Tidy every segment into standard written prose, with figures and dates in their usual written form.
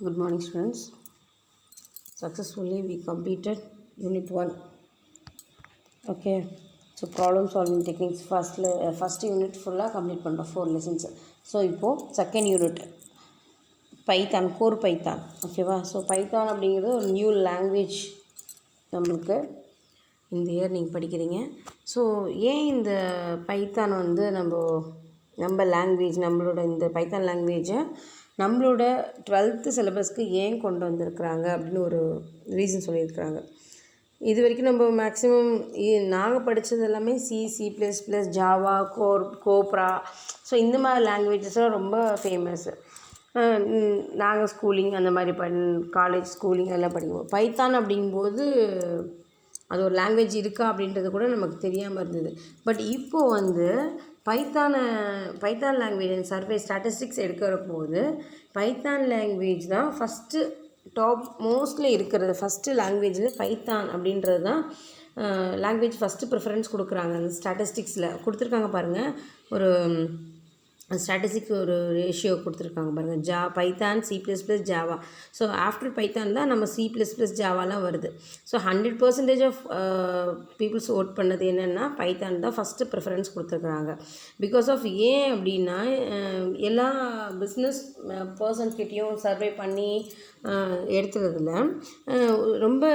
Good morning, students. Successfully we completed Unit 1. Okay. So problem solving techniques first unit full complete பண்ணுறோம் 4 lessons. So இப்போது second unit Python core Python ஓகேவா. So Python அப்படிங்கிறது ஒரு new language நம்மளுக்கு இந்த year நீங்கள் படிக்கிறீங்க. So ஏன் இந்த பைத்தான் வந்து நம்ம லாங்குவேஜ் நம்மளோட இந்த பைத்தான் லாங்குவேஜை நம்மளோட 12th சிலபஸ்க்கு ஏன் கொண்டு வந்திருக்கிறாங்க அப்படின்னு ஒரு ரீசன் சொல்லியிருக்கிறாங்க. இது வரைக்கும் நம்ம மேக்ஸிமம் நாங்கள் படித்தது எல்லாமே C++, ஜாவா, கோப்ரா, ஸோ இந்த மாதிரி லாங்குவேஜஸ்லாம் ரொம்ப ஃபேமஸ்ஸு. நாங்கள் ஸ்கூலிங் அந்த மாதிரி காலேஜ் ஸ்கூலிங் எல்லாம் படிக்கும்போது பைத்தான் அப்படிங்கும்போது அது ஒரு லாங்குவேஜ் இருக்கா அப்படின்றது கூட நமக்கு தெரியாமல் இருந்தது. பட் இப்போது வந்து பைத்தான் லாங்குவேஜ் சர்வே ஸ்டாட்டிஸ்டிக்ஸ் எடுக்கிற போது பைத்தான் லாங்குவேஜ் தான் ஃபஸ்ட்டு டாப் மோஸ்ட்லி இருக்கிறது. ஃபஸ்ட்டு லாங்குவேஜில் பைத்தான் அப்படின்றது தான் லாங்குவேஜ் ஃபஸ்ட்டு ப்ரிஃபரன்ஸ் கொடுக்குறாங்க. அந்த ஸ்டாட்டிஸ்டிக்ஸில் கொடுத்துருக்காங்க பாருங்கள், ஒரு ஸ்டாட்டிஸ்டிக்ஸ் ஒரு ரேஷியோ கொடுத்துருக்காங்க பாருங்கள். Python, C++, Java. So after Python தான் நம்ம C++, ஜாவாலாம் வருது. ஸோ 100% ஆஃப் பீப்புள்ஸ் ஓட் பண்ணது என்னென்னா பைத்தான் தான் ஃபஸ்ட்டு ப்ரிஃபரன்ஸ் கொடுத்துருக்குறாங்க. பிகாஸ் ஆஃப் ஏன் அப்படின்னா எல்லா பிஸ்னஸ் பர்சன்ஸ்கிட்டையும் சர்வே பண்ணி எடுத்துறதுல ரொம்ப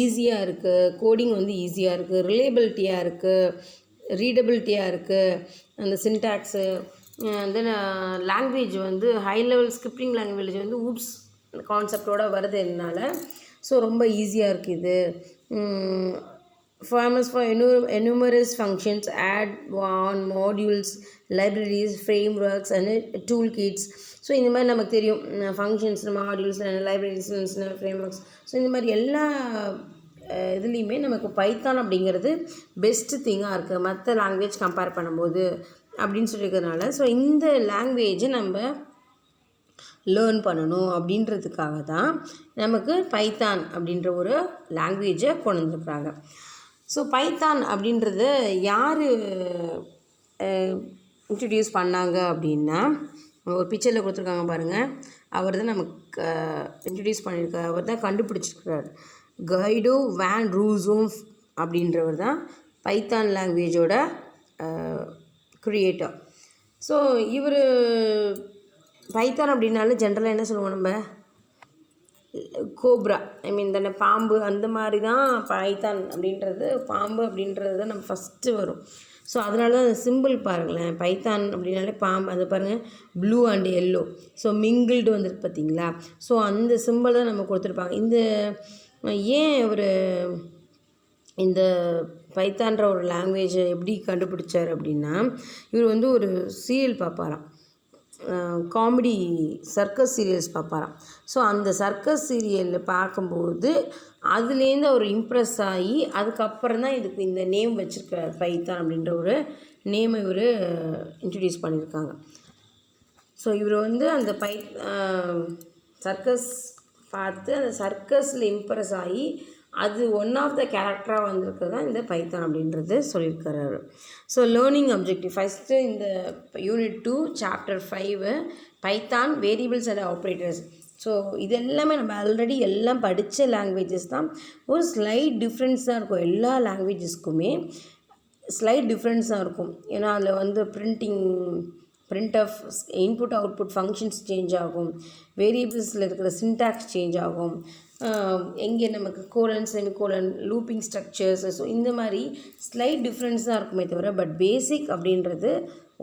ஈஸியாக இருக்குது. கோடிங் வந்து ஈஸியாக இருக்குது, ரிலேபிலிட்டியாக இருக்குது, ரீடபிலிட்டியாக இருக்குது, அந்த சின்டாக்ஸு தென் லாங்குவேஜ் வந்து ஹை லெவல் ஸ்கிரிப்டிங் லாங்குவேஜ் வந்து ஊப்ஸ் கான்செப்டோடு வருதுனால ஸோ ரொம்ப ஈஸியாக இருக்குது இது. Famous for numerous functions, add on modules, libraries, frameworks and toolkits. So இந்த மாதிரி நமக்கு தெரியும் functions, modules, libraries, frameworks. So இந்த மாதிரி எல்லா இதுலேயுமே நமக்கு பைத்தான் அப்படிங்கிறது பெஸ்ட்டு திங்காக இருக்குது மற்ற லாங்குவேஜ் கம்பேர் பண்ணும்போது அப்படின்னு சொல்லியிருக்கிறதுனால ஸோ இந்த லாங்குவேஜை நம்ம லேர்ன் பண்ணணும் அப்படின்றதுக்காக தான் நமக்கு பைத்தான் அப்படின்ற ஒரு லாங்குவேஜை கொண்டு வந்துருக்குறாங்க. ஸோ பைத்தான் அப்படின்றது யார் இன்ட்ரடியூஸ் பண்ணாங்க அப்படின்னா ஒரு பிக்சரில் கொடுத்துருக்காங்க பாருங்கள், அவர் தான் நமக்கு இன்ட்ரடியூஸ் பண்ணியிருக்கார், அவர் தான் கண்டுபிடிச்சிருக்கிறார். கைடோ வேன் ரூசோம்ஸ் அப்படின்றவர் தான் பைத்தான் லாங்குவேஜோட க்ரியேட்டர். ஸோ இவர் பைத்தான் அப்படின்னாலும் ஜென்ரலாக என்ன சொல்லுவோம் நம்ம, கோப்ரா, தானே பாம்பு, அந்த மாதிரி தான் பைத்தான் அப்படின்றது, பாம்பு அப்படின்றது தான் நம்ம ஃபஸ்ட்டு வரும். ஸோ அதனால தான் அந்த சிம்பிள் பாருங்களேன், பைத்தான் அப்படின்னாலே பாம்பு, அது பாருங்கள் blue and yellow, so mingled வந்துருக்கு பார்த்தீங்களா. ஸோ அந்த சிம்பிள் தான் நம்ம கொடுத்துருப்பாங்க. ஏன் ஒரு இந்த பைத்தான்ற ஒரு லாங்குவேஜை எப்படி கண்டுபிடிச்சார் அப்படின்னா, இவர் வந்து ஒரு சீரியல் பார்ப்பாராம், காமெடி சர்க்கஸ் சீரியல்ஸ் பார்ப்பாராம். ஸோ அந்த சர்க்கஸ் சீரியலில் பார்க்கும்போது அதுலேருந்து அவர் இம்ப்ரெஸ் ஆகி அதுக்கப்புறம் தான் இதுக்கு இந்த நேம் வச்சுருக்கிறார், பைத்தான் அப்படின்ற ஒரு நேமை இவர் இன்ட்ரடியூஸ் பண்ணியிருக்காங்க. ஸோ இவர் வந்து அந்த சர்க்கஸ் பார்த்து அந்த சர்க்கஸில் இம்ப்ரெஸ் ஆகி அது ஒன் ஆஃப் த கேரக்டராக வந்திருக்கிறது தான் இந்த பைத்தான் அப்படின்றது சொல்லியிருக்கிறாரு. ஸோ லேர்னிங் அப்ஜெக்டிவ் ஃபஸ்ட்டு இந்த unit 2 chapter 5 Python variables and operators. So இது எல்லாமே நம்ம ஆல்ரெடி எல்லாம் படித்த லாங்குவேஜஸ் தான். ஒரு ஸ்லைட் டிஃப்ரென்ஸ் தான் இருக்கும், எல்லா லாங்குவேஜஸ்க்குமே ஸ்லைட் டிஃப்ரென்ஸ் தான் இருக்கும். ஏன்னா அதில் வந்து print of input output functions change ஆகும், வேரியபிள்ஸில் இருக்கிற சின்டாக்ஸ் சேஞ்ச் ஆகும், எங்கே நமக்கு colon, semicolon, looping structures, so இந்த மாதிரி ஸ்லைட் டிஃப்ரென்ஸ் தான் இருக்குமே தவிர பட் பேசிக் அப்படின்றது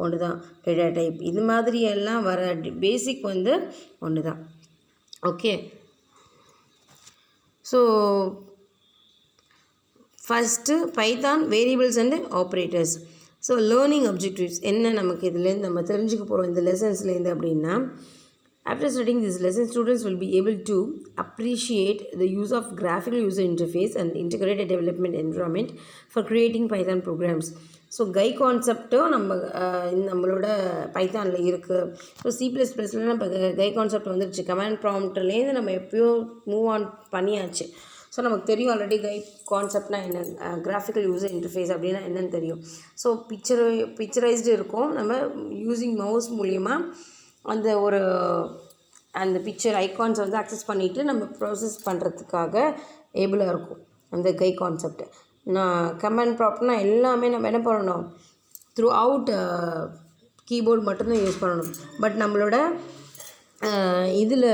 ஒன்று தான். டேட்டா டைப் இது மாதிரி எல்லாம் வர பேசிக் வந்து ஒன்று தான். Okay, so first Python variables and operators. So learning objectives என்ன நமக்கு இதுலேருந்து நம்ம தெரிஞ்சுக்க போகிறோம் இந்த லெசன்ஸ்லேருந்து அப்படின்னா, after studying this lesson, students will be able to appreciate the use of graphical user interface and integrated development environment for creating Python programs. So கான்செப்டும் நம்மளோட பைத்தானில் இருக்குது. ஸோ C++ல நம்ம கான்செப்ட் வந்துருச்சு, கமாண்ட் ப்ராம்ப்ட்லேருந்து நம்ம எப்போயோ மூவ் ஆன் பண்ணியாச்சு. ஸோ நமக்கு தெரியும் ஆல்ரெடி கான்செப்ட்னால் என்ன, கிராஃபிக்கல் யூசர் இன்டர்ஃபேஸ் அப்படின்னா என்னென்னு தெரியும். ஸோ பிக்சரைஸ்டு இருக்கும், நம்ம யூஸிங் மவுஸ் மூலிமா அந்த ஒரு அந்த பிக்சர் ஐகான்ஸ் வந்து அக்சஸ் பண்ணிவிட்டு நம்ம ப்ராசஸ் பண்ணுறதுக்காக ஏபிளாக இருக்கும் அந்த கை கான்செப்ட். நான் கமாண்ட் ப்ராப்ட்னா எல்லாமே நம்ம என்ன பண்ணணும், த்ரூ அவுட் கீபோர்டு மட்டும்தான் யூஸ் பண்ணணும். பட் நம்மளோட இதில்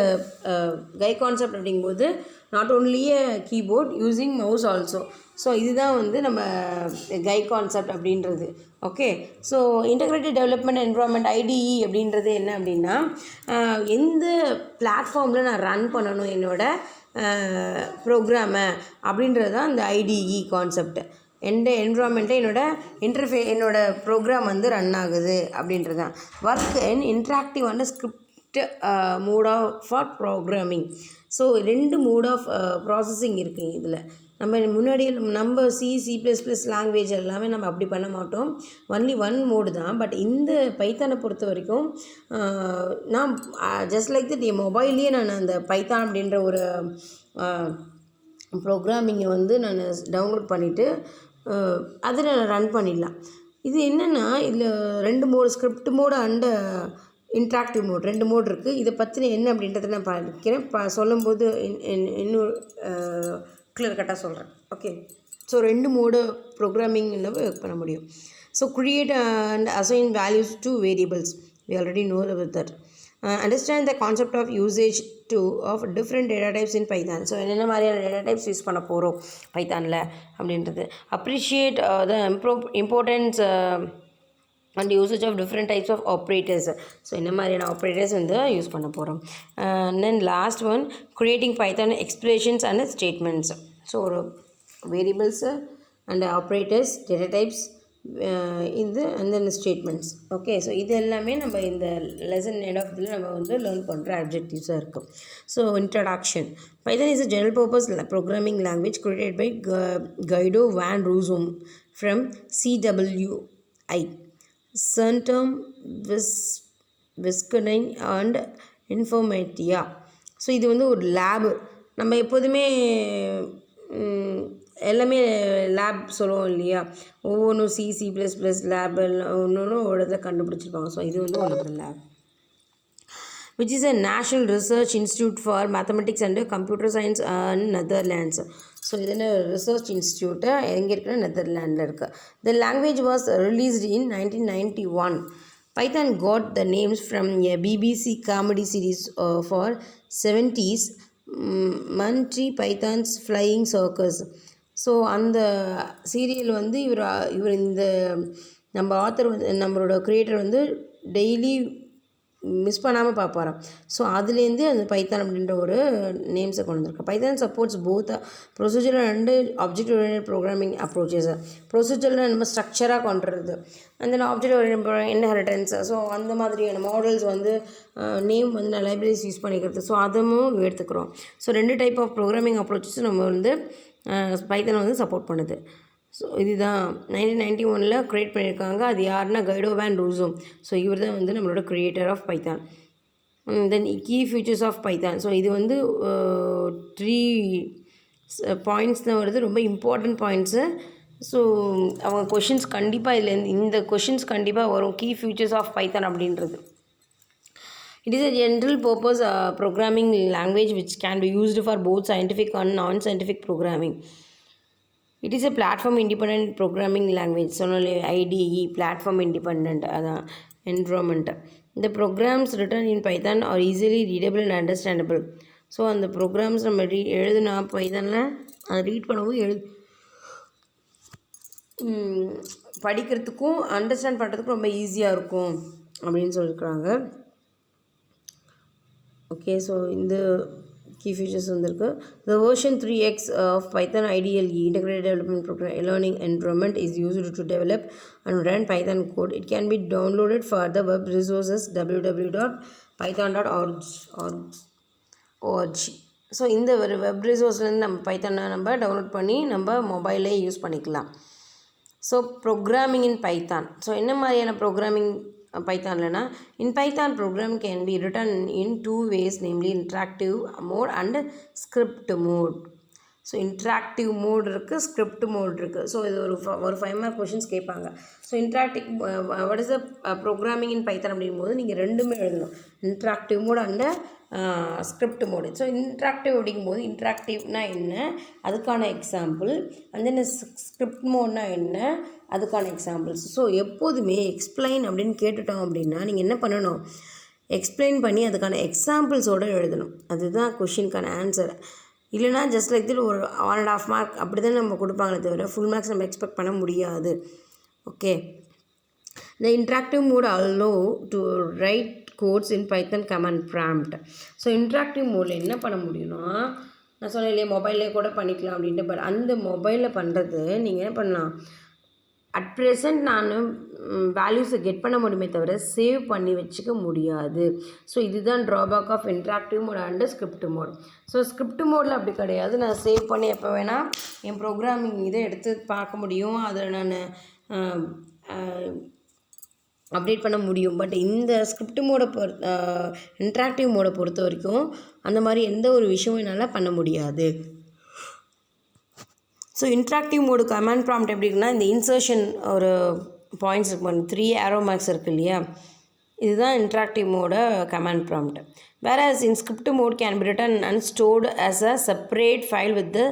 கை கான்செப்ட் அப்படிங்கும்போது not only keyboard using mouse also. So இதுதான் வந்து நம்ம கை கான்செப்ட் அப்படின்றது. Okay, so integrated development environment ITE அப்படின்றது என்ன அப்படின்னா, எந்த பிளாட்ஃபார்மில் நான் ரன் பண்ணணும் என்னோடய ப்ரோக்ராமை அப்படின்றது தான் இந்த ஐடிஇ கான்செப்ட். எந்த என்விரான்மெண்ட்டை என்னோடய ப்ரோக்ராம் வந்து ரன் ஆகுது அப்படின்றது தான். Work in interactive and script mode for programming. So 2 mode of processing இருக்குது இதில். நம்ம C++ லாங்குவேஜ் எல்லாமே நம்ம அப்படி பண்ண மாட்டோம், ஒன்லி 1 மோடு தான். பட் இந்த பைத்தானை பொறுத்த வரைக்கும் நான் ஜஸ்ட் லைக் தட் என் மொபைல்லையே நான் அந்த பைத்தான் அப்படின்ற ஒரு ப்ரோக்ராமிங்கை வந்து நான் டவுன்லோட் பண்ணிவிட்டு அதில் நான் ரன் பண்ணிடலாம். இது என்னென்னா இதில் 2 mode, script mode and interactive mode, 2 mode இருக்குது. இதை பற்றின என்ன அப்படின்றத நான் படிக்கிறேன், சொல்லும்போது இன்னும் கிளியர் கட்டாக சொல்கிறேன். Okay, so 2 mode programming work பண்ண முடியும். So create and assign values to variables, we already know about that. Understand the concept of usage of different data types in Python. So என்னென்ன மாதிரியான டேட்டா டைப்ஸ் யூஸ் பண்ண போகிறோம் பைத்தானில் அப்படின்றது. Appreciate the importance and usage of different types of operators. So இந்த மாதிரியான operators வந்து use பண்ண போகிறோம். And then last one, creating Python expressions and statements. So ஒரு variables and operators, data types, இது and then statements. Okay, so இது எல்லாமே நம்ம இந்த லெசன் எண்ட் ஆஃப் இதில் நம்ம வந்து லேர்ன் பண்ணுற அப்ஜெக்டிவ்ஸாக இருக்கும். So introduction. Python is a general purpose programming language created by Guido van Rossum from CWI, Centrum Wisconsin and Informatica. So இது வந்து ஒரு லேபு. நம்ம எப்போதுமே எல்லாமே லேப் சொல்லுவோம் இல்லையா, ஒவ்வொன்றும் C++ லேப் ஒன்று ஒரு இடத்துல கண்டுபிடிச்சிருப்பாங்க. ஸோ இது வந்து ஒரு lab which is a national research institute for mathematics and computer science in Netherlands. So இதில் ரிசர்ச் இன்ஸ்டியூட்டு எங்கே இருக்குன்னா நெதர்லாண்டில் இருக்குது. The language was released in 1991. Python got the names from a BBC comedy series for 70s, Monty Python's Flying Circus. So அந்த serial வந்து இவர் இந்த நம்ம author வந்து நம்மளோட க்ரியேட்டர் வந்து டெய்லி மிஸ் பண்ணாமல் பார்ப்பாராம். ஸோ அதுலேருந்து அந்த பைத்தான் அப்படின்ற ஒரு நேம்ஸை கொண்டு வந்திருக்கு. Python supports both procedural and object oriented programming approaches. ப்ரொசீஜரில் நம்ம ஸ்ட்ரக்சராக கொண்டுறது, அந்த ஆப்ஜெக்ட் ஓரியன்டட் இன்ஹெரிட்டன்ஸ். ஸோ அந்த மாதிரியான மாடல்ஸ் வந்து நேம் வந்து நான் லைப்ரரிஸ் யூஸ் பண்ணிக்கிறது. ஸோ அதுவும் எடுத்துக்கிறோம். So 2 type of programming approaches நம்ம வந்து பைத்தான் வந்து சப்போர்ட் பண்ணுது. ஸோ இதுதான் 1991 க்ரியேட் பண்ணியிருக்காங்க. அது யாருன்னா கைடோ வேன் ரூசோம். ஸோ இவர் தான் வந்து நம்மளோட creator of Python. Then key features of Python. So இது வந்து 3 பாயிண்ட்ஸ் தான் வருது, ரொம்ப இம்பார்ட்டண்ட் பாயிண்ட்ஸு. ஸோ அவங்க கொஷின்ஸ் கண்டிப்பாக இதுலேருந்து இந்த கொஷின்ஸ் கண்டிப்பாக வரும், கீ ஃபியூச்சர்ஸ் ஆஃப் பைத்தான் அப்படின்றது. It is a general purpose programming language which can be used for both scientific and non-scientific programming. It is a platform independent programming language. So IDE, platform independent environment. The programs written in Python are easily readable and understandable. So அந்த programs நம்ம எழுதுனா பைத்தானில் அதை read பண்ணவும் படிக்கிறதுக்கும் understand பண்ணுறதுக்கும் ரொம்ப ஈஸியாக இருக்கும் அப்படின்னு சொல்லியிருக்கிறாங்க. ஓகே, ஸோ இந்த key features வந்திருக்கு. The version 3x of Python IDLE, Integrated Development Program Learning Environment, is used to develop and run Python code. It can be downloaded for the web resources www.python.org. So இந்த ஒரு web ரிசோர்ஸ்லேருந்து நம்ம பைத்தானை நம்ம download பண்ணி நம்ம மொபைலே use பண்ணிக்கலாம். So programming in Python. So என்ன மாதிரியான programming பைத்தான்லனா, in Python program can be written in 2 ways, namely interactive mode and script mode. So interactive mode இருக்குது, ஸ்கிரிப்ட் மோட் இருக்குது. ஸோ இது ஒரு 5 மார்க் கொஷின்ஸ் கேட்பாங்க. So interactive what is the programming in Python அப்படிங்கும்போது நீங்கள் ரெண்டுமே எழுதணும், interactive mode and script mode. So interactive அப்படிங்கும்போது இன்ட்ராக்டிவ்னா என்ன, அதுக்கான எக்ஸாம்பிள். அண்ட் தென் ஸ்கிரிப்ட் மோட்னா என்ன, அதுக்கான எக்ஸாம்பிள்ஸ். ஸோ எப்போதுமே எக்ஸ்பிளைன் அப்படின்னு கேட்டுட்டோம் அப்படின்னா நீங்கள் என்ன பண்ணணும், எக்ஸ்பிளைன் பண்ணி அதுக்கான எக்ஸாம்பிள்ஸோடு எழுதணும். அதுதான் கொஷினுக்கான ஆன்சர். இல்லைனா ஜஸ்ட் லைக் தில் ஒரு 1.5 மார்க் அப்படி தான் நம்ம கொடுப்பாங்களே தவிர ஃபுல் மார்க்ஸ் நம்ம எக்ஸ்பெக்ட் பண்ண முடியாது. Okay. The interactive mode allow to write codes in Python command prompt. So interactive மோடில் என்ன பண்ண முடியும்னா, நான் சொன்னேன் இல்லையா மொபைல்லே கூட பண்ணிக்கலாம் அப்படின்ட்டு. பட் அந்த மொபைலில் பண்ணுறது நீங்கள் என்ன பண்ணலாம், அட் ப்ரெசண்ட் நான் வேல்யூஸை கெட் பண்ண முடியுமே தவிர சேவ் பண்ணி வச்சுக்க முடியாது. ஸோ இதுதான் drawback of interactive mode and script mode. So script மோடில் அப்படி கிடையாது, நான் சேவ் பண்ணி எப்போ வேணால் என் ப்ரோக்ராமிங் இதை எடுத்து பார்க்க முடியும், அதில் நான் அப்டேட் பண்ண முடியும். பட் இந்த ஸ்கிரிப்ட் மோடை இன்ட்ராக்டிவ் மோடை பொறுத்த வரைக்கும் அந்த மாதிரி எந்த ஒரு விஷயமும் என்னால் பண்ண முடியாது. So interactive mode command prompt எப்படி இருக்குன்னா, இந்த இன்சர்ஷன் ஒரு பாயிண்ட்ஸ் இருக்கு, 3 arrow marks இருக்குது இல்லையா, இதுதான் interactive mode command prompt. whereas in script mode can be written and stored as a separate file with the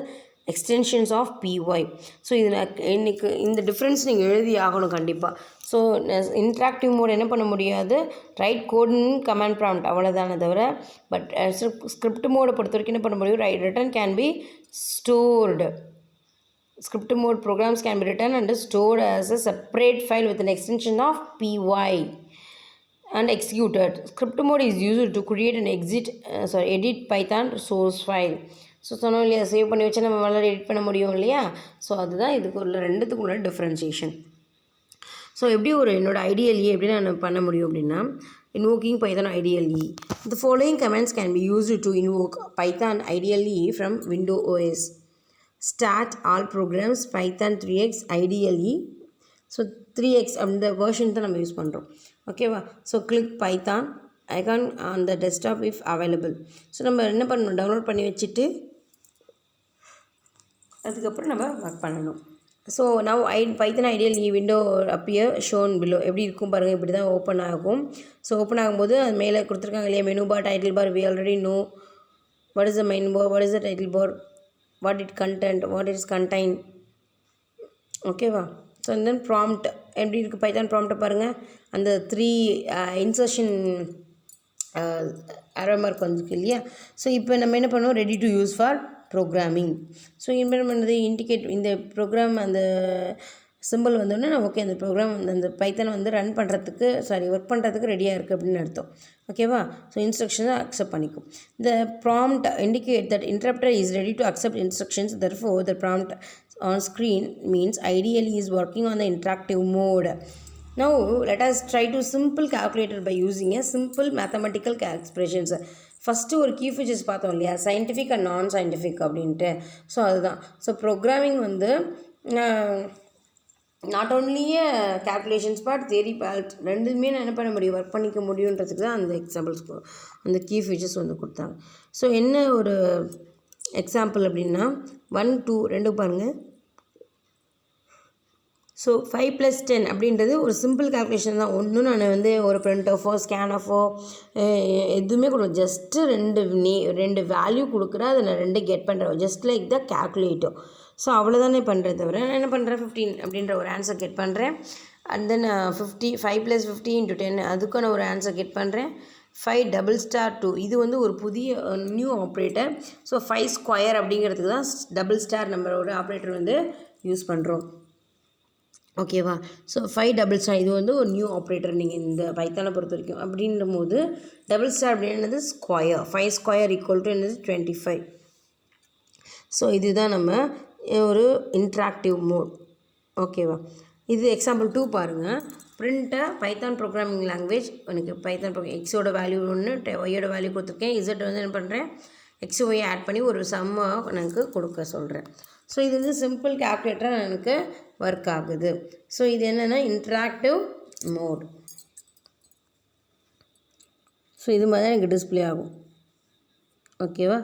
extensions of py. So இதில் இன்றைக்கி இந்த டிஃப்ரென்ஸ் நீங்கள் எழுதி ஆகணும் கண்டிப்பாக. ஸோ இன்ட்ராக்டிவ் மோட் என்ன பண்ண முடியாது, ரைட் கோடுன்னு கமாண்ட் ப்ராம்ப்ட் அவ்வளோதானே தவிர. பட் ஸ்கிரிப்ட் மோடை பொறுத்த வரைக்கும் என்ன பண்ண முடியும், written can be stored. Script mode programs can be written and stored as a separate file with an extension of py and executed. Script mode is used to create and edit Python source file. So சொன்னோம் இல்லையா, save பண்ணி வச்சு நம்ம நல்லா edit பண்ண முடியும் இல்லையா. So அதுதான் இதுக்குள்ள ரெண்டுத்துக்குள்ள டிஃப்ரென்சியேஷன். ஸோ எப்படி என்னோடய ஐடியலி எப்படி நான் பண்ண முடியும் அப்படின்னா, invoking Python IDLE. The following commands can be used to invoke Python IDLE from Windows OS. Start all programs Python 3x IDLE. So 3x அந்த வேர்ஷன் தான் நம்ம யூஸ் பண்ணுறோம். ஓகேவா. So click Python icon on the desktop if available. So நம்ம என்ன பண்ணணும், download பண்ணி வச்சுட்டு அதுக்கப்புறம் நம்ம ஒர்க் பண்ணணும். ஸோ நான் Python ideally window appear shown below. எப்படி இருக்கும் பாருங்கள், இப்படி தான் ஓப்பன் ஆகும். ஸோ ஓப்பன் ஆகும்போது அது மேலே கொடுத்துருக்காங்க இல்லையா, மெனு பார், டைட்டில் பார். we already know what is the main bar, what is the title bar, what it contain. ஓகேவா. ஸோ and then prompt எப்படி இருக்குது, பைத்தான் ப்ராம்ப்டை பாருங்கள். அந்த 3 இன்சர்ஷன் arrow mark வந்துருக்கு இல்லையா. ஸோ இப்போ நம்ம என்ன பண்ணுவோம், ready to use for programming. So இம்பெண்ட் பண்ணுறது இண்டிகேட், இந்த ப்ரோக்ராம் அந்த சிம்பிள் வந்தோடனே நான் ஓகே அந்த ப்ரோக்ராம் அந்த பைத்தனை ரன் பண்ணுறதுக்கு ஒர்க் பண்ணுறதுக்கு ரெடியாக இருக்குது அப்படின்னு அர்த்தம். ஓகேவா. ஸோ இன்ஸ்ட்ரக்ஷனை அக்செப்ட் பண்ணிக்கும். இந்த prompt indicate that interpreter is ready to accept instructions. therefore the prompt on screen means IDLE is working on the interactive mode. Now let us try to simple calculator by using a simple mathematical expressions. First ஒரு key features பார்த்தோம் இல்லையா, scientific and non scientific அப்படின்ட்டு. So அதுதான். So programming not ஓன்லியே calculations part, theory part ரெண்டுமே நான் என்ன பண்ண முடியும், ஒர்க் பண்ணிக்க முடியுன்றதுக்கு தான் அந்த எக்ஸாம்பிள்ஸ் அந்த கீ ஃபீச்சர்ஸ் கொடுத்தாங்க. ஸோ என்ன ஒரு எக்ஸாம்பிள் அப்படின்னா 1 2 2 பாருங்கள். ஸோ 5 + 10 அப்படின்றது ஒரு சிம்பிள் கால்குலேஷன் தான். ஒன்றும் நான் ஒரு பிரிண்ட் ஆஃபோ ஸ்கேன் ஆஃபோ எதுவுமே கொடுக்கும், ஜஸ்ட்டு ரெண்டு வேல்யூ கொடுக்குறேன், அதை நான் 2 கெட் பண்ணுறேன், just like the calculator. So அவ்வளோதானே பண்ணுறேன் தவிர நான் என்ன பண்ணுறேன், 15 அப்படின்ற ஒரு ஆன்சர் கெட் பண்ணுறேன். அண்ட் தென் 5 + 50 × 10 அதுக்கான ஒரு ஆன்சர் கெட் பண்ணுறேன். 5 2 இது ஒரு புதிய நியூ ஆப்ரேட்டர். ஸோ 5² அப்படிங்கிறதுக்கு தான் டபுள் ஸ்டார் நம்பரோட ஆப்ரேட்டர் யூஸ் பண்ணுறோம். ஓகேவா. ஸோ 5 இது ஒரு நியூ ஆப்ரேட்டர் நீங்கள் இந்த பைத்தானை பொறுத்த வரைக்கும். அப்படின்ற போது டபுள் ஸ்டார் அப்படின்றது ஸ்கொயர், 5² = 25. ஸோ இதுதான் நம்ம ஒரு இன்ட்ராக்டிவ் மோட். ஓகேவா. இது எக்ஸாம்பிள் 2 பாருங்கள். பிரிண்ட்டை பைத்தான் ப்ரோக்ராமிங் லாங்குவேஜ், எனக்கு பைத்தான் எக்ஸோட வேல்யூ ஒன்று, ஒய்யோட வேல்யூ கொடுத்துருக்கேன். இசட் என்ன பண்ணுறேன், எக்ஸ் ஒய் ஆட் பண்ணி ஒரு சம்மை எனக்கு கொடுக்க சொல்கிறேன். ஸோ இது சிம்பிள் கேல்குலேட்டராக எனக்கு ஒர்க் ஆகுது. ஸோ இது என்னென்னா இன்ட்ராக்டிவ் மோட். ஸோ இது மாதிரி தான் எனக்கு டிஸ்பிளே ஆகும். ஓகேவா.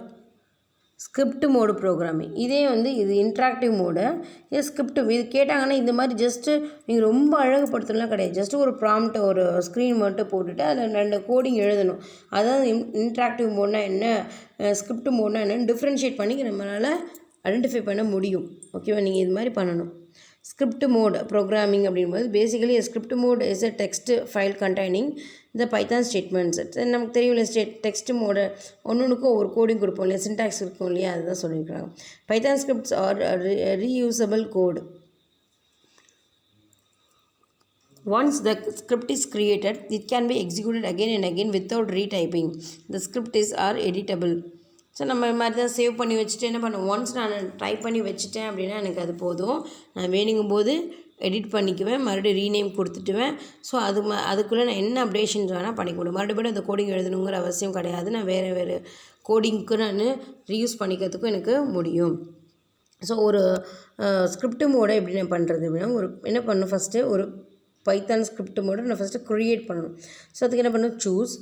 Script mode programming. இதே வந்து இது இன்ட்ராக்டிவ் மோடு, இது ஸ்கிரிப்ட். இது கேட்டாங்கன்னா இந்த மாதிரி ஜஸ்ட்டு நீங்கள் ரொம்ப அழகுப்படுத்தலாம் கிடையாது. ஜஸ்ட்டு ஒரு ப்ராம்ப்ட் ஒரு ஸ்க்ரீன் மட்டும் போட்டுட்டு அதில் 2 கோடிங் எழுதணும். அதாவது இன்ட்ராக்டிவ் மோட்னா என்ன, ஸ்கிரிப்ட் மோட்னா என்னன்னு டிஃப்ரென்ஷியேட் பண்ணி நம்மளால் ஐடென்டிஃபை பண்ண முடியும். ஓகேவா? நீங்கள் இது மாதிரி பண்ணணும். ஸ்கிரிப்ட் மோட் ப்ரோக்ராமிங் அப்படிங்கும்போது basically script mode is a text file containing இந்த பைத்தான் ஸ்டேட்மெண்ட்ஸ். நமக்கு தெரியும் இல்லையா, டெக்ஸ்ட் மோடு ஒன்றுக்கும் ஒவ்வொரு கோடிங் கொடுப்போம் இல்லையா, சின்டாக்ஸ் இருக்கும் இல்லையா, அதுதான் சொல்லியிருக்காங்க. Python scripts are reusable code. Once the script is created, it can be executed again and again without retyping. The script is are editable. So நம்ம இது மாதிரி தான் சேவ் பண்ணி வச்சுட்டு என்ன பண்ணுவோம், ஒன்ஸ் நான் டைப் பண்ணி வச்சுட்டேன் அப்படின்னா எனக்கு அது போதும். நான் வேணுங்கும் போது எடிட் பண்ணிக்குவேன், மறுபடியும் ரீநேம் கொடுத்துட்டுவேன். ஸோ அதுக்குள்ளே நான் என்ன அப்டேஷன்ஸ் வேணால் பண்ணிக்க முடியும். மறுபடியும் அந்த கோடிங் எழுதணுங்கிற அவசியம் கிடையாது. நான் வேறு கோடிங்க்கு நான் ரீயூஸ் பண்ணிக்கிறதுக்கும் எனக்கு முடியும். ஸோ ஒரு ஸ்கிரிப்ட் மோடை எப்படி நான் பண்ணுறது அப்படின்னா, என்ன பண்ணணும், ஃபஸ்ட்டு ஒரு பைத்தான் ஸ்கிரிப்ட் மோடை நான் ஃபஸ்ட்டு க்ரியேட் பண்ணணும். ஸோ அதுக்கு என்ன பண்ணணும், சூஸ்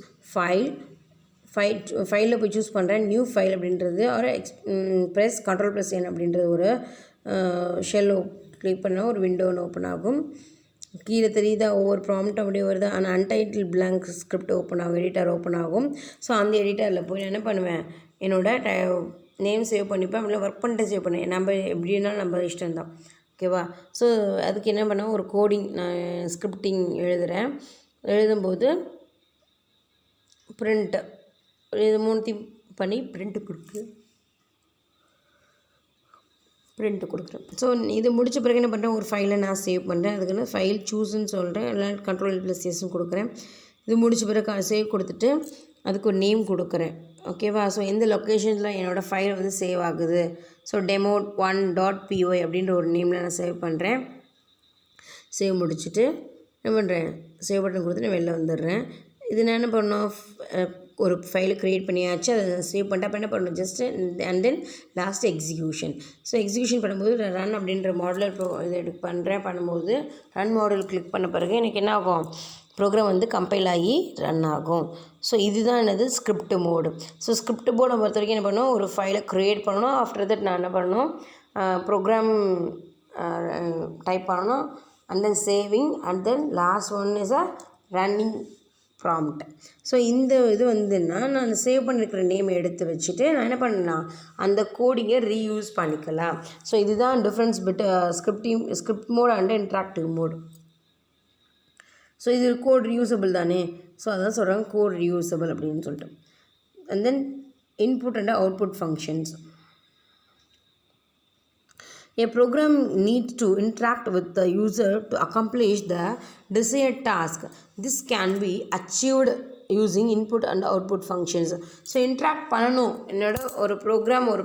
ஃபைலில் போய் சூஸ் பண்ணுறேன், நியூ ஃபைல் அப்படின்றது, ஒரு ப்ரெஸ் Ctrl+N அப்படின்றது ஒரு ஷெல் கிளிக் பண்ணால் ஒரு விண்டோன்னு ஓப்பன் ஆகும். கீழே தெரியுதா ஒவ்வொரு ப்ராம்ப்ட் அப்படியே வருது. ஆனால் அன்டைட்டில் பிளாங்க் ஸ்கிரிப்ட் ஓப்பன் ஆகும், எடிட்டர் ஓப்பன் ஆகும். ஸோ அந்த எடிட்டரில் போய் நான் என்ன பண்ணுவேன், என்னோடய நேம் சேவ் பண்ணிப்பேன், அப்படியே ஒர்க் பண்ணிட்டு சேவ் பண்ணுவேன். நம்ம எப்படின்னா நம்ம இஷ்டம் தான். ஓகேவா? ஸோ அதுக்கு என்ன பண்ணேன், ஒரு கோடிங் நான் ஸ்கிரிப்டிங் எழுதும்போது பிரிண்ட்டு இது 3த்தையும் பண்ணி பிரிண்ட்டு கொடுக்குறேன். ஸோ இது முடித்த பிறகு என்ன பண்ணுறேன், ஒரு ஃபைலை நான் சேவ் பண்ணுறேன். அதுக்குன்னு ஃபைல் சூஸ்ன்னு சொல்கிறேன், இல்லை Ctrl+S கொடுக்குறேன். இது முடித்த பிறகு சேவ் கொடுத்துட்டு அதுக்கு ஒரு நேம் கொடுக்குறேன். ஓகேவா? ஸோ எந்த லொக்கேஷனில் என்னோடய ஃபைல் வந்து சேவ் ஆகுது, ஸோ demo1.py அப்படின்ற ஒரு நேமில் நான் சேவ் பண்ணுறேன். சேவ் முடிச்சுட்டு என்ன பண்ணுறேன், சேவ் பட்டன் கொடுத்து நான் வெளில வந்துடுறேன். இது நான் என்ன பண்ணணும், ஒரு ஃபைலை க்ரியேட் பண்ணியாச்சு, அதை சேவ் பண்ணிட்டு அப்போ என்ன பண்ணணும், just and then last execution. So execution பண்ணும்போது ரன் அப்படின்ற மாடலர் இது பண்ணும்போது ரன் மாடல் கிளிக் பண்ண பிறகு எனக்கு என்ன ஆகும், ப்ரோக்ராம் வந்து கம்பைல் ஆகி ரன் ஆகும். ஸோ இதுதான் என்னது ஸ்கிரிப்ட் மோடு. ஸோ ஸ்கிரிப்ட் மோடை பொறுத்த வரைக்கும் என்ன பண்ணணும், ஒரு ஃபைலை க்ரியேட் பண்ணணும். ஆஃப்டர் தட் நான் என்ன பண்ணணும், ப்ரோக்ராம் டைப் பண்ணணும், and then saving, and then last one is a running prompt. So இந்த இது வந்துன்னா நான் சேவ் பண்ணியிருக்கிற நேம் எடுத்து வச்சுட்டு நான் என்ன பண்ணலாம், அந்த கோடிங்கை ரீயூஸ் பண்ணிக்கலாம். ஸோ இதுதான் difference script mode and interactive mode. So இது கோட் ரியூசபிள் தானே, ஸோ அதான் சொல்கிறாங்க கோட் ரியூசபிள் அப்படின்னு சொல்லிட்டு. And then input and output functions. A program needs to interact with the user to accomplish the desired task. This can be achieved using input and output functions. So interact பண்ணணும், என்னோட ஒரு program ஒரு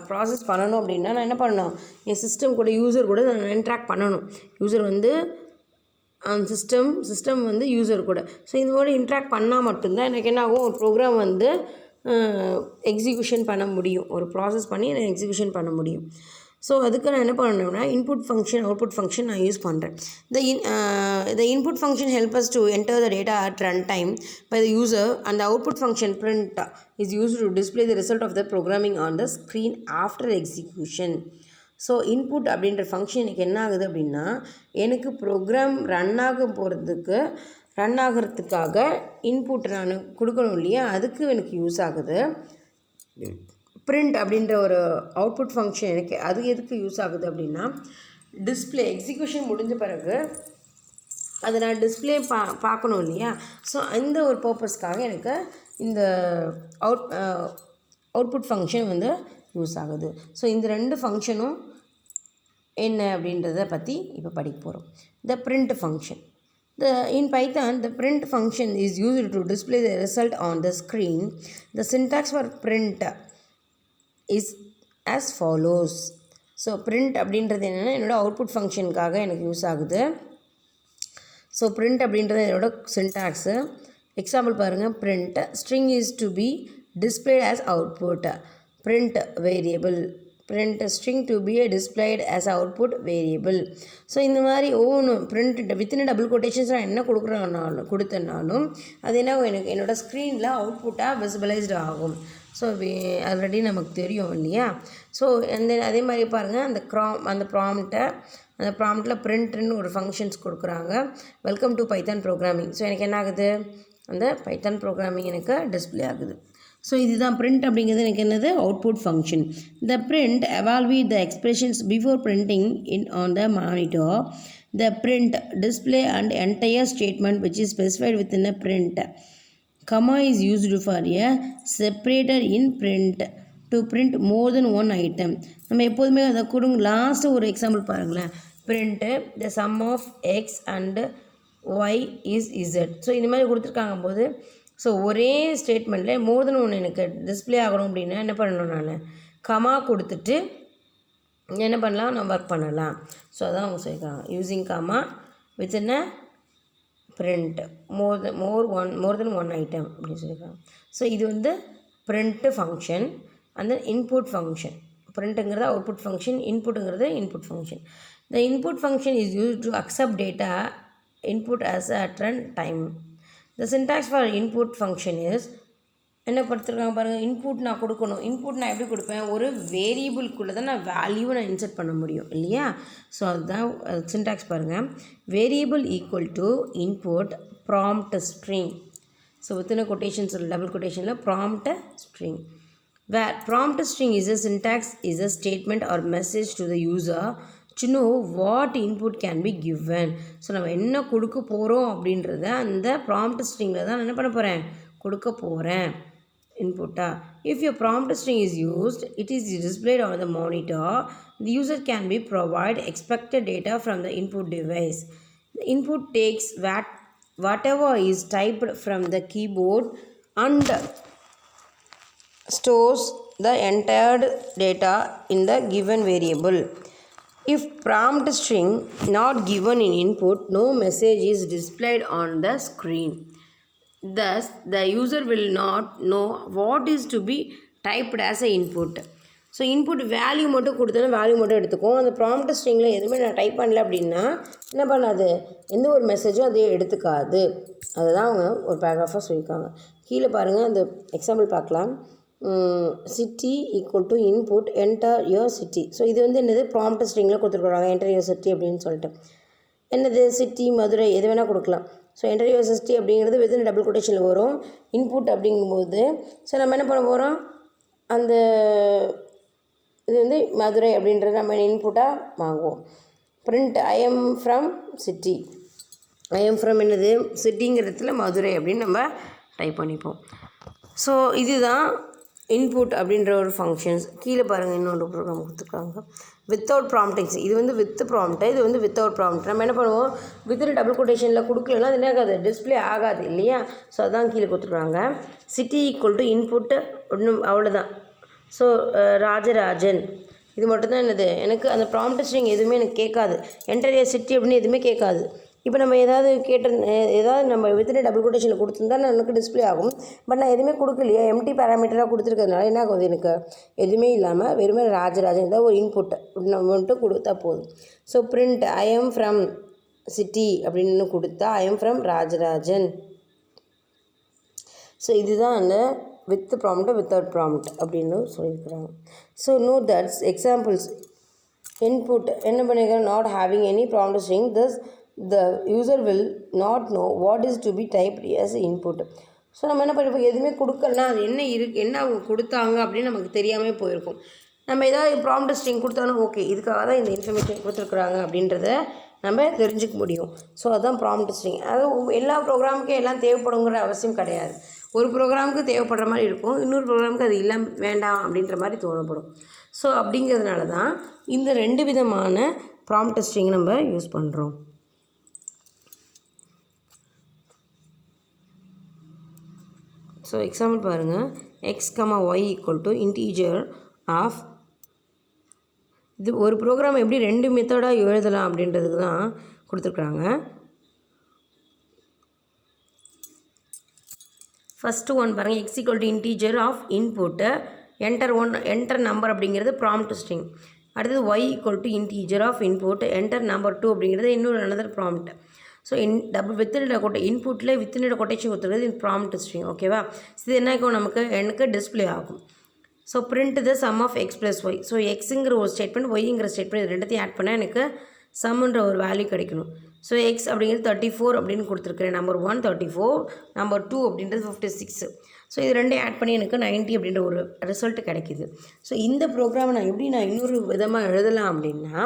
process பண்ணணும் அப்படின்னா நான் என்ன பண்ணணும், என் system கூட யூசர் கூட நான் இன்ட்ராக்ட் பண்ணணும். யூசர் வந்து சிஸ்டம் வந்து யூசர் கூட. ஸோ இது மாதிரி இன்ட்ராக்ட் பண்ணால் மட்டும்தான் எனக்கு என்ன ஆகும், ஒரு ப்ரோக்ராம் வந்து எக்ஸிக்யூஷன் பண்ண முடியும், ஒரு ப்ராசஸ் பண்ணி நான் எக்ஸிக்யூஷன் பண்ண முடியும். ஸோ அதுக்கு நான் என்ன பண்ணணும்னா இன்புட் ஃபங்க்ஷன் அவுட்புட் ஃபங்க்ஷன் நான் யூஸ் பண்ணுறேன். The input function helps us to enter the data at runtime by the user, and the output function print is used to display the result of the programming on the screen after execution. So input அப்படின்ற function எனக்கு என்ன ஆகுது அப்படின்னா, எனக்கு program run ஆகிறதுக்காக input நான் கொடுக்கணும் இல்லையா, அதுக்கு எனக்கு யூஸ் ஆகுது. பிரிண்ட் அப்படின்ற ஒரு அவுட்புட் ஃபங்க்ஷன் எனக்கு அது எதுக்கு யூஸ் ஆகுது அப்படின்னா, டிஸ்பிளே எக்ஸிக்யூஷன் முடிஞ்ச பிறகு அதை நான் டிஸ்பிளே பார்க்கணும் இல்லையா. ஸோ அந்த ஒரு பர்பஸ்க்காக எனக்கு இந்த அவுட்புட் ஃபங்க்ஷன் வந்து யூஸ் ஆகுது. ஸோ இந்த 2 ஃபங்க்ஷனும் என்ன அப்படின்றத பற்றி இப்போ படிக்க போகிறோம். த print function. In Python, the print function is used to display the result on the screen. The syntax for print is as follows. So print அப்படின்றது என்னென்னா என்னோட அவுட்புட் ஃபங்க்ஷனுக்காக எனக்கு யூஸ் ஆகுது. ஸோ print அப்படின்றது என்னோட சின்டாக்ஸு. எக்ஸாம்பிள் பாருங்கள், print string is to be displayed as output. Print variable. Print string to be displayed as output variable. So இந்த மாதிரி ஒவ்வொன்றும் print வித்தின் டபுள் கொட்டேஷன்ஸ் நான் என்ன கொடுத்தனாலும் அது என்ன எனக்கு என்னோடய ஸ்க்ரீனில் அவுட்புட்டாக விசிபிளைஸ்டு ஆகும். ஸோ ஆல்ரெடி நமக்கு தெரியும் இல்லையா. ஸோ அதே மாதிரி பாருங்கள், அந்த ப்ராம்ப்டில் பிரிண்ட்னு ஒரு ஃபங்க்ஷன்ஸ் கொடுக்குறாங்க. Welcome to Python programming. So எனக்கு என்ன ஆகுது, அந்த பைத்தான் ப்ரோக்ராமிங் எனக்கு டிஸ்பிளே ஆகுது. ஸோ இதுதான் பிரிண்ட் அப்படிங்கிறது எனக்கு என்னது, output function. The print evaluate the expressions before printing on the monitor. The print display and entire statement which is specified within a print. Comma is used for a separator in print to print more than one item. நம்ம எப்போதுமே அதை கொடுங்க. Last ஒரு example பாருங்களேன். print the sum of x and y is z. So இந்த மாதிரி கொடுத்துருக்காங்க போது, ஸோ ஒரே ஸ்டேட்மெண்ட்டில் மோர் தென் ஒன்று எனக்கு டிஸ்பிளே ஆகணும் அப்படின்னா என்ன பண்ணணும், நான் கமா கொடுத்துட்டு என்ன பண்ணலாம், நம்ம ஒர்க் பண்ணலாம். ஸோ அதான் அவங்க சொல்லியிருக்காங்க, using comma within a print more than one item அப்படின்னு சொல்லியிருக்காங்க. ஸோ இது வந்து பிரிண்ட்டு ஃபங்க்ஷன், அந்த இன்புட் ஃபங்க்ஷன். பிரிண்ட்டுங்கிறது அவுட்புட் ஃபங்க்ஷன், இன்புட்டுங்கிறது input function. The input function is used to accept data input as at run time. The syntax for input function is என்ன படுத்துருக்காங்க பாருங்கள். Input நான் கொடுக்கணும். இன்புட் நான் எப்படி கொடுப்பேன், ஒரு வேரியபிள்குள்ளே தான் நான் வேல்யூவை நான் இன்சர்ட் பண்ண முடியும் இல்லையா. ஸோ அதுதான் சின்டாக்ஸ் பாருங்கள். Variable equal to input prompt string. So within quotations double கொட்டேஷனில் prompt string. Where prompt string is a syntax is a statement or message to the user to know what input can be given. So நம்ம என்ன கொடுக்க போகிறோம் அப்படின்றத அந்த prompt ஸ்ட்ரிங்கில் தான் என்ன பண்ண போகிறேன், கொடுக்க போகிறேன் இன்புட்டாக. If your prompt string is used, it is displayed on the monitor. The user can be provide expected data from the input device. The input takes whatever is typed from the keyboard and stores the entered data in the given variable. If prompt string not given in input, no message is displayed on the screen. Thus, the user will not know what is to be typed as an input. So input value மட்டும் கொடுத்தோன்னா value மட்டும் எடுத்துக்கும். அந்த prompt ஸ்ட்ரிங்கில் எதுவுமே நான் type பண்ணல அப்படின்னா என்ன பண்ணாது, எந்த ஒரு மெசேஜும் அதே எடுத்துக்காது. அதுதான் அவங்க ஒரு பேராகிராஃபாக சொல்லியிருக்காங்க. கீழே பாருங்கள், அந்த எக்ஸாம்பிள் பார்க்கலாம். City equal to input enter your city. So இது வந்து என்னது, ப்ராம்ப்ட் ஸ்ட்ரிங்கில் கொடுத்துருக்குறாங்க என்டர் யுவர் சிட்டி அப்படின்னு சொல்லிட்டு. என்னது, சிட்டி மதுரை எது வேணால் கொடுக்கலாம். ஸோ என்டர் யுவர் சிட்டி அப்படிங்கிறது வித்தின் டபுள் கொட்டேஷனில் வரும். இன்புட் அப்படிங்கும்போது ஸோ நம்ம என்ன பண்ண போகிறோம், அந்த இது வந்து மதுரை அப்படின்றது நம்ம இன்புட்டாக வாங்குவோம். Print I am from city. I am from என்னது, சிட்டிங்கிறதுல மதுரை அப்படின்னு நம்ம டைப் பண்ணிப்போம். ஸோ இதுதான் இன்புட் அப்படின்ற ஒரு ஃபங்க்ஷன்ஸ். கீழே பாருங்கள், இன்னொரு ப்ரோக்ராம் கொடுத்துருக்காங்க வித்தவுட் ப்ராம்ப்டிங்ஸ். இது வந்து வித் ப்ராம்ப்ட்டு, இது வந்து வித்தவுட் ப்ராம்ப்ட். நம்ம என்ன பண்ணுவோம், வித்தின் டபுள் கொட்டேஷனில் கொடுக்கலன்னா அது என்ன ஆகாது, டிஸ்பிளே ஆகாது இல்லையா. ஸோ அதான் கீழே கொடுத்துருக்காங்க. சிட்டி ஈக்குவல் டு இன்புட்டு ஒன்றும் அவ்வளோதான். ஸோ ராஜராஜன் இது மட்டும்தான் என்னது, எனக்கு அந்த ப்ராம்ப்ட் ஸ்ட்ரிங் எதுவுமே எனக்கு கேட்காது. என்டர் யுவர் சிட்டி அப்படின்னு எதுவுமே கேட்காது. இப்போ நம்ம ஏதாவது ஏதாவது நம்ம வித்தின் டபுள் கொட்டேஷனில் கொடுத்துருந்தா எனக்கு டிஸ்பிளே ஆகும். பட் நான் எதுவுமே கொடுக்கலையே, எம்டி பேராமீட்டராக கொடுத்துருக்கிறதுனால என்ன ஆகுது, எனக்கு எதுவுமே இல்லாமல் வெறுமே ராஜராஜன் ஏதாவது ஒரு இன்புட் மட்டும் கொடுத்தா போதும். So print I am from city அப்படின்னு கொடுத்தா I am from Rajarajan. So இதுதான் அந்த வித் ப்ராம்ப்ட் வித்தவுட் ப்ராம்ப்ட் அப்படின்னு சொல்லியிருக்கிறாங்க. So note that's examples. Input என்ன பண்ணியிருக்காங்க, not having any prompt string, thus the user will not know what is to be typed as input. So நம்ம என்ன பண்ணிப்போம், எதுவுமே கொடுக்கலனா அது என்ன அவங்க கொடுத்தாங்க அப்படின்னு நமக்கு தெரியாமல் போயிருக்கும். நம்ம ஏதாவது ப்ராம்ப்ட் ஸ்ட்ரிங் கொடுத்தாலும் ஓகே இதுக்காக தான் இந்த இன்ஃபர்மேஷன் கொடுத்துருக்குறாங்க அப்படின்றத நம்ம தெரிஞ்சுக்க முடியும். ஸோ அதுதான் ப்ராம்ப்ட் ஸ்ட்ரிங். அது எல்லா ப்ரோக்ராமுக்கும் எல்லாம் தேவைப்படுங்கிற அவசியம் கிடையாது. ஒரு ப்ரோக்ராமுக்கு தேவைப்படுற மாதிரி இருக்கும், இன்னொரு ப்ரோக்ராமுக்கு அது இல்லை வேண்டாம் அப்படின்ற மாதிரி தோணப்படும். ஸோ அப்படிங்கிறதுனால தான் இந்த ரெண்டு விதமான ப்ராம்ப்ட் ஸ்ட்ரிங் நம்ம யூஸ் பண்ணுறோம். ஸோ எக்ஸாம்பிள் பாருங்கள், x comma y equal to integer of. இது ஒரு ப்ரோக்ராம் எப்படி ரெண்டு மெத்தடாக எழுதலாம் அப்படின்றதுக்கு தான் கொடுத்துருக்குறாங்க. ஃபஸ்ட்டு ஒன் பாருங்கள், x equal to integer of input enter number அப்படிங்கிறது ப்ராம்ப்ட் ஸ்ட்ரிங். அடுத்தது y equal to integer of input enter number 2 அப்படிங்கிறது இன்னொரு அனதர் ப்ராம்ப்ட். ஸோ வித்தின் இன்புட்டில் வித்தின் கொட்டேஷன் கொடுத்துருக்குது இது ப்ராம்ப்ட் ஸ்ட்ரிங். ஓகேவா? இது என்ன ஆகும் எனக்கு டிஸ்பிளே ஆகும். So print the sum of x plus y. So எக்ஸுங்கிற ஒரு ஸ்டேட்மெண்ட் ஒய்ங்கிற ஸ்டேட்மெண்ட் இது ரெண்டுத்தையும் ஆட் பண்ணால் எனக்கு சம்முன்ற ஒரு வேல்யூ கிடைக்கணும். ஸோ எக்ஸ் அப்படிங்கிறது 34 அப்படின்னு கொடுத்துருக்குறேன். நம்பர் 1 34, நம்பர் 2 அப்படின்றது 56. ஸோ இது ரெண்டையும் ஆட் பண்ணி எனக்கு 90 அப்படின்ற ஒரு ரிசல்ட் கிடைக்கிது. ஸோ இந்த ப்ரோக்ராமை நான் இன்னொரு விதமாக எழுதலாம் அப்படின்னா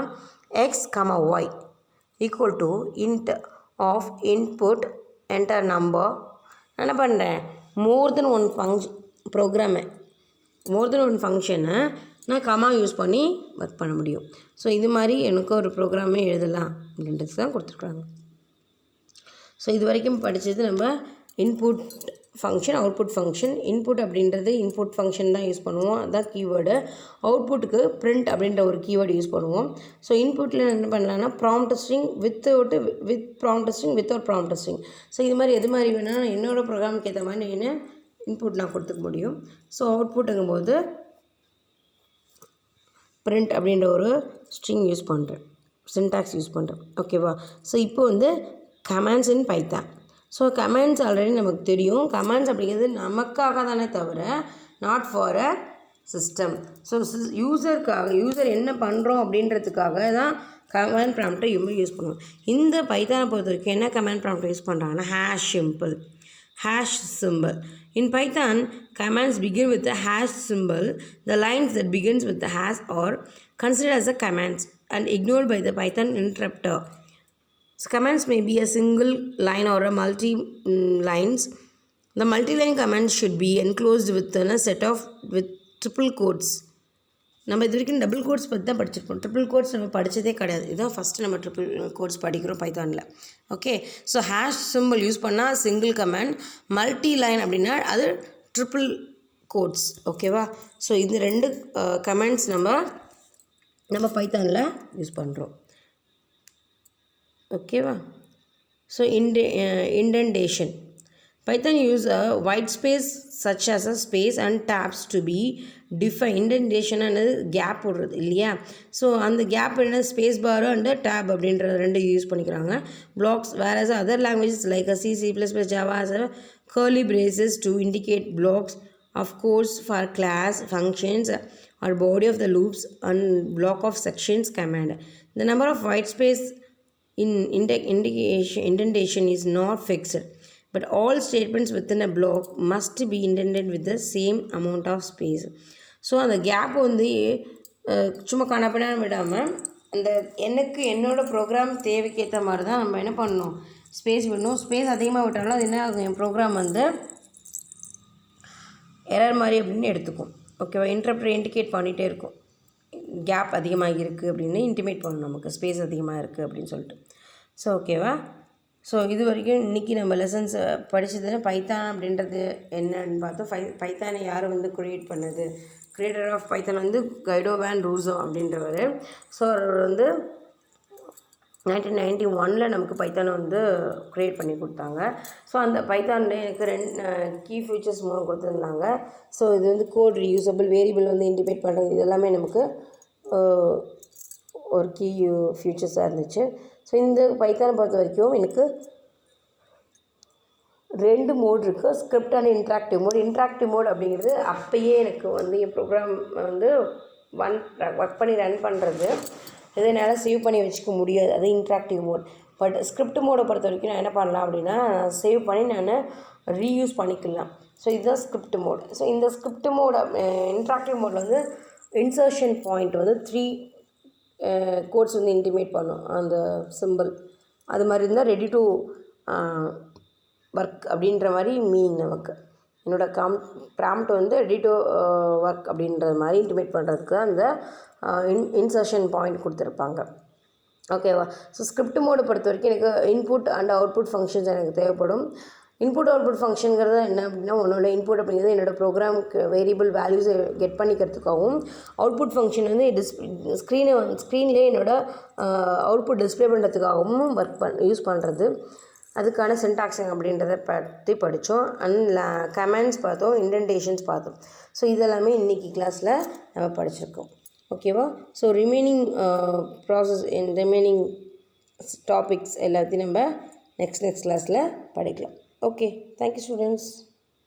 x comma y equal to int of input enter number. நான் என்ன பண்ணுறேன், மோர் தென் ஒன் ஃபங்க்ஷனை நான் கமா யூஸ் பண்ணி ஒர்க் பண்ண முடியும். ஸோ இது மாதிரி எனக்கு ஒரு ப்ரோக்ராமே எழுதலாம் அப்படின்றது தான் கொடுத்துருக்குறாங்க. ஸோ இது வரைக்கும் படித்தது நம்ம input function, output function. Input அப்படின்றது இன்புட் ஃபங்க்ஷன் தான் யூஸ் பண்ணுவோம், அதுதான் கீவேர்டு. அவுட்புட்டுக்கு பிரிண்ட் அப்படின்ற ஒரு கீவேர்டு யூஸ் பண்ணுவோம். ஸோ இன்புட்டில் என்ன பண்ணலான்னா prompt string with prompt string without prompt string. So இது மாதிரி எது மாதிரி வேணால் என்னோட ப்ரோக்ராமுக்கு ஏற்ற மாதிரி நான் இன்புட் நான் கொடுத்துக்க முடியும். ஸோ அவுட்புட்டுங்கும்போது பிரிண்ட் அப்படின்ற ஒரு ஸ்ட்ரிங் யூஸ் பண்ணுறேன், சின்டாக்ஸ் யூஸ் பண்ணுறேன். ஓகேவா? ஸோ இப்போ கமாண்ட்ஸ் இன் பைத்தான். ஸோ கமாண்ட்ஸ் ஆல்ரெடி நமக்கு தெரியும். கமாண்ட்ஸ் அப்படிங்கிறது நமக்காக தானே தவிர not for a system. So user என்ன பண்ணுறோம் அப்படின்றதுக்காக தான் கமாண்ட் ப்ராம்ப்டை யூஸ் பண்ணுவோம். இந்த பைத்தானை பொறுத்த வரைக்கும் என்ன கமாண்ட் ப்ராம்ப்டை யூஸ் பண்ணுறாங்கன்னா hash symbol. In Python, commands begin with the hash symbol. The lines that begins with the hash are considered as the commands and ignored by the Python interpreter. So commands may be a single line or a multi-lines. The multi-line commands should be enclosed within a set with triple quotes. நம்ம இது வரைக்கும் double quotes பற்றி தான் படிச்சிருப்போம். Triple quotes நம்ம படித்ததே கிடையாது. இதுதான் first நம்ம ட்ரிபிள் கோட்ஸ் படிக்கிறோம் பைத்தானில். Okay, so hash simple use பண்ணால் சிங்கிள் கமாண்ட், மல்டி லைன் அப்படின்னா அது ட்ரிபிள் கோட்ஸ். ஓகேவா? ஸோ இந்த ரெண்டு கமாண்ட்ஸ் நம்ம பைத்தானில் யூஸ் பண்ணுறோம். ஓகேவா? So indentation. Python use a white space such as a space and tabs to be defined. Indentation ஆனது கேப் விடுறது இல்லையா? ஸோ அந்த கேப் என்ன ஸ்பேஸ் பார் அண்ட் டேப் அப்படின்ற ரெண்டு யூஸ் பண்ணிக்கிறாங்க. blocks, whereas other languages like C, C++, Java has a curly braces to indicate blocks of codes for class, functions or body of the loops and block of sections command. The number of white space in indentation is not fixed, but all statements within a block must be indented with the same amount of space. So அந்த gap சும்மா காணப்படாமல் விடாமல் என்னோடய program தேவைக்கேற்ற மாதிரி தான் நம்ம என்ன பண்ணணும், ஸ்பேஸ் விடணும். ஸ்பேஸ் அதிகமாக விட்டாலும் அது என்ன ஆகும், என் ப்ரோக்ராம் எரர் மாதிரி அப்படின்னு எடுத்துக்கும். ஓகேவா? இன்டர்ப்ரெட் இண்டிகேட் பண்ணிகிட்டே இருக்கும். கேப் அதிகமாக இருக்குது அப்படின்னு இன்டிமேட் பண்ணணும் நமக்கு, ஸ்பேஸ் அதிகமாக இருக்குது அப்படின்னு சொல்லிட்டு. ஸோ ஓகேவா? ஸோ இது வரைக்கும் இன்றைக்கி நம்ம லெசன்ஸ் படித்தது பைத்தான் அப்படின்றது என்னன்னு பார்த்தோம். பைத்தானை யார் க்ரியேட் பண்ணது, creator of Python Guido van Rossum அப்படின்றவர். ஸோ அவர் 1991 நமக்கு பைத்தானை க்ரியேட் பண்ணி கொடுத்தாங்க. ஸோ அந்த பைத்தானில் எனக்கு 2 கீ ஃபியூச்சர்ஸ் கொடுத்துருந்தாங்க. ஸோ இது கோட் ரீயூசபிள், வேரியபிள் இன்டிமேட் பண்ணுறது, இதெல்லாமே நமக்கு ஒரு கீ ஃபியூச்சர்ஸாக இருந்துச்சு. ஸோ இந்த பைத்தானை பொறுத்த வரைக்கும் எனக்கு 2 மோட் இருக்குது, script and interactive mode. Interactive mode அப்படிங்கிறது அப்போயே எனக்கு என் ப்ரோக்ராம் ஒர்க் பண்ணி ரன் பண்ணுறது, இதை என்னால் சேவ் பண்ணி வச்சுக்க முடியாது, அது இன்ட்ராக்டிவ் மோட். பட் ஸ்கிரிப்ட் மோடை பொறுத்த வரைக்கும் நான் என்ன பண்ணலாம் அப்படின்னா, சேவ் பண்ணி நான் ரீயூஸ் பண்ணிக்கலாம். ஸோ இதுதான் ஸ்கிரிப்ட் மோட். ஸோ இந்த ஸ்கிரிப்ட் மோட் இன்ட்ராக்டிவ் மோடில் இன்சர்ஷன் பாயிண்ட் 3 கோட்ஸ் இன்டிமேட் பண்ணும் அந்த சிம்பிள். அது மாதிரி இருந்தால் ரெடி டு ஒர்க் அப்படின்ற மாதிரி மீனிங் நமக்கு. என்னோடய ப்ராம்ப்ட் ரெடி டு ஒர்க் அப்படின்ற மாதிரி இன்டிமேட் பண்ணுறதுக்கு தான் அந்த இன்சர்ஷன் பாயிண்ட் கொடுத்துருப்பாங்க. ஓகேவா? ஸோ ஸ்கிரிப்ட் மோடை பொறுத்த வரைக்கும் எனக்கு இன்புட் அண்ட் அவுட்புட் ஃபங்க்ஷன்ஸ் எனக்கு தேவைப்படும். இன்புட் அவுட்புட் ஃபங்க்ஷனுங்கிறது என்ன அப்படின்னா, உன்னோட இன்புட் அப்படிங்கிறது என்னோடய ப்ரோக்ராமுக்கு வேரியபிள் வேல்யூஸை கெட் பண்ணிக்கிறதுக்காகவும், அவுட்புட் ஃபங்க்ஷன் ஸ்க்ரீன்லேயே என்னோடய அவுட்புட் டிஸ்பிளே பண்ணுறதுக்காகவும் யூஸ் பண்ணுறது. அதுக்கான சின்டாக்ஸிங் அப்படின்றத பற்றி படித்தோம். அண்ட் கமெண்ட்ஸ் பார்த்தோம், இன்டென்டேஷன்ஸ் பார்த்தோம். ஸோ இதெல்லாமே இன்றைக்கி கிளாஸில் நம்ம படிச்சிருக்கோம். ஓகேவா? So remaining process remaining topics எல்லாத்தையும் நம்ம நெக்ஸ்ட் கிளாஸில் படிக்கலாம். Okay, thank you students.